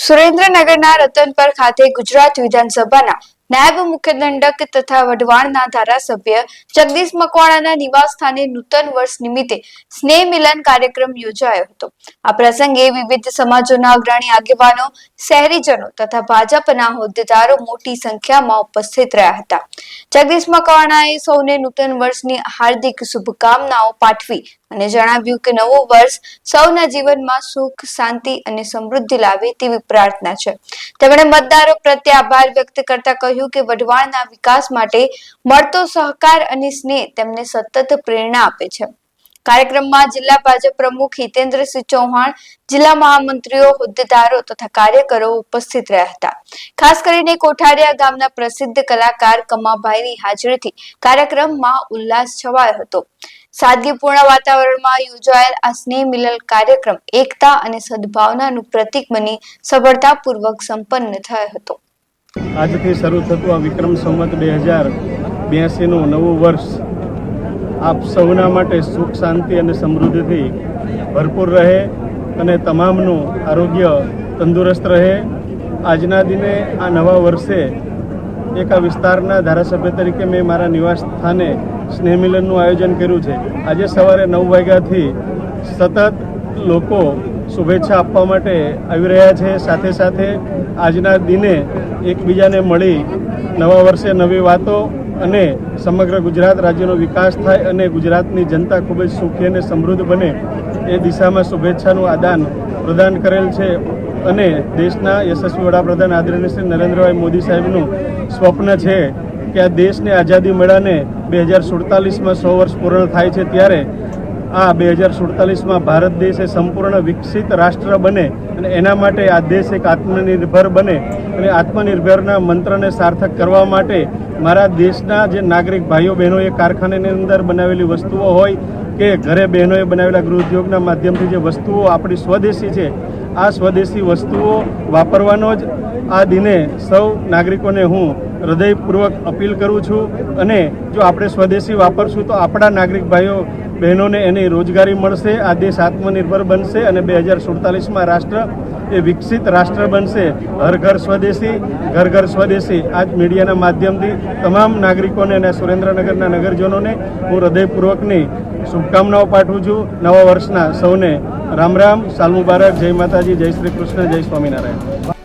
સુરેન્દ્રનગરના રતનપર ખાતે ગુજરાત વિધાનસભાના નાયબ મુખ્ય દંડક તથા વઢવાણના ધારાસભ્ય જગદીશ મકવાણાના નિવાસ સ્થાને નૂતન વર્ષ નિમિત્તે સ્નેહ મિલન કાર્યક્રમ યોજાયો હતો। આ પ્રસંગે વિવિધ સમાજોના અગ્રણી આગેવાનો, શહેરીજનો તથા ભાજપના હોદ્દેદારો મોટી સંખ્યામાં ઉપસ્થિત રહ્યા હતા। જગદીશ મકવાણાએ સૌને નૂતન વર્ષની હાર્દિક શુભકામનાઓ પાઠવી અને જણાવ્યું કે નવું વર્ષ સૌના જીવનમાં સુખ, શાંતિ અને સમૃદ્ધિ લાવે તેવી પ્રાર્થના છે। તેમણે મતદારો પ્રત્યે આભાર વ્યક્ત કરતા કહ્યું કે વઢવાણના વિકાસ માટે મળતો સહકાર અને સ્નેહ તેમને સતત પ્રેરણા આપે છે। કાર્યક્રમમાં જિલ્લા ભાજપ પ્રમુખ હિતેન્દ્રસિંહ ચૌહાણ, જિલ્લા મહામંત્રીઓ, હોદ્દેદારો તથા કાર્યકરો ઉપસ્થિત રહ્યા હતા। ખાસ કરીને કોઠારિયા ગામના પ્રસિદ્ધ કલાકાર કમાભાઈની હાજરીથી કાર્યક્રમમાં ઉલ્લાસ છવાયો હતો। સાદગીપૂર્ણ વાતાવરણમાં યોજાયેલ આ સ્નેહ મિલન કાર્યક્રમ એકતા અને સદભાવનાનું પ્રતીક બની સફળતાપૂર્વક સંપન્ન થયો હતો। આજથી શરૂ થતું આ વિક્રમ સંવત 2082 નું નવું વર્ષ આપ સૌના માટે સુખ, શાંતિ અને સમૃદ્ધિથી ભરપૂર રહે અને તમામનું આરોગ્ય તંદુરસ્ત રહે। આજના દિને આ નવા વર્ષે એક આ વિસ્તારના ધારાસભ્ય તરીકે મેં મારા નિવાસ સ્થાને સ્નેહ મિલનનું આયોજન કર્યું છે। આજે સવારે 9 વાગ્યાથી સતત લોકો શુભેચ્છા આપવા માટે આવી રહ્યા છે। સાથે સાથે આજના દિને એકબીજાને મળી નવા વર્ષે નવી વાતો અને સમગ્ર ગુજરાત રાજ્યનો વિકાસ થાય અને ગુજરાતની જનતા ખૂબ જ સુખી અને સમૃદ્ધ બને એ દિશામાં શુભેચ્છાનું આદાન પ્રદાન કરેલ છે। અને દેશના યશસ્વી વડાપ્રધાન આદરણીય શ્રી નરેન્દ્રભાઈ મોદી સાહેબનું સ્વપ્ન છે કે આ દેશને આઝાદી મળ્યાને 2047માં 100 વર્ષ પૂર્ણ થાય છે, ત્યારે આ 2047માં ભારત દેશ એ સંપૂર્ણ વિકસિત રાષ્ટ્ર બને અને એના માટે આ દેશ એક આત્મનિર્ભર બને અને આત્મનિર્ભરના મંત્રને સાર્થક કરવા માટે મારા દેશના જે નાગરિક ભાઈઓ બહેનોએ કારખાનાની અંદર બનાવેલી વસ્તુઓ હોય કે ઘરે બહેનોએ બનાવેલા ગૃહ ઉદ્યોગના માધ્યમથી જે વસ્તુઓ આપણી સ્વદેશી છે, આ સ્વદેશી વસ્તુઓ વાપરવાનો જ આ દિને સૌ નાગરિકોને હું હૃદયપૂર્વક અપીલ કરું છું। અને જો આપણે સ્વદેશી વાપરશું તો આપણા નાગરિક ભાઈઓ બહેનોને એની રોજગારી મળશે, આ દેશ આત્મનિર્ભર બનશે અને 2047માં રાષ્ટ્ર એ વિકસિત રાષ્ટ્ર બનશે। હર ઘર સ્વદેશી, ઘર ઘર સ્વદેશી આ જ મીડિયાના માધ્યમથી તમામ નાગરિકોને અને સુરેન્દ્રનગરના નગરજનોને હું હૃદયપૂર્વકની શુભકામનાઓ પાઠવું છું। નવા વર્ષના સૌને રામ રામ, સાલ મુબારક, જય માતાજી, જય શ્રી કૃષ્ણ, જય સ્વામિનારાયણ।